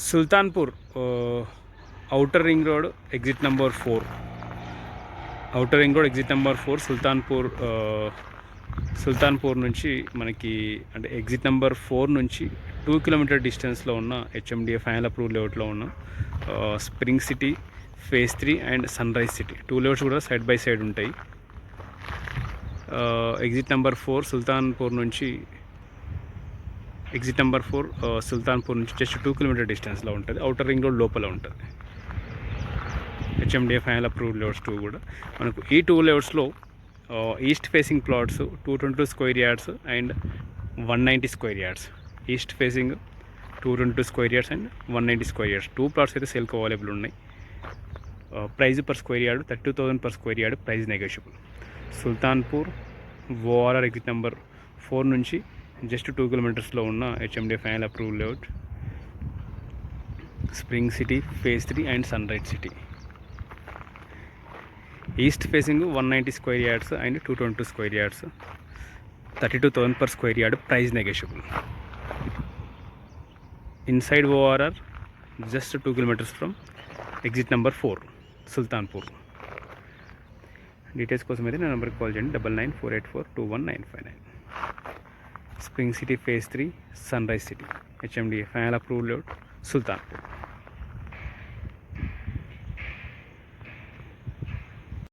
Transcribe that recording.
Sultanpur outer ring road exit number 4. Outer ring road exit number 4 Sultanpur నుంచి మనకి అంటే exit number 4 నుంచి 2 కిలోమీటర్ డిస్టెన్స్లో ఉన్న హెచ్ఎండిఏ ఫైనల్ అప్రూవ్ లేఅవుట్లో ఉన్న Spring City phase 3 and sun rise City 2 layouts కూడా సైడ్ బై సైడ్ ఉంటాయి. ఎగ్జిట్ నెంబర్ 4 సుల్తాన్పూర్ నుంచి జస్ట్ 2 కిలోమీటర్ డిస్టెన్స్లో ఉంటుంది. ఔటర్ రింగ్ రోడ్ లోపల ఉంటుంది. హెచ్ఎండిఏ ఫైనల్ అప్రూవ్ లేఅవుట్స్ 2 కూడా మనకు ఈ 2 లేఅవుట్స్లో east facing plots 222 square yards and 190 square yards. East facing 222 square yards and 190 square yards 2 plots అయితే సేల్కి అవైలబుల్ ఉన్నాయి. Price per square yard 32,000 per square yard, price negotiable. Sultanpur ORR exit number 4 నుంచి just 2 కిలోమీటర్స్లో ఉన్న HMDA final approve layout Spring City phase 3 and sun rise City. East facing 190 square yards and 222 square yards, 32,000 per square yard, price negotiable. Inside ORR just 2 kilometres from exit number 4 Sultanpur. Details కోసం అయితే నా నెంబర్కి call చేయండి 9948421959. Spring City phase 3 sun rise City HMDA final approve layout Sultanpur.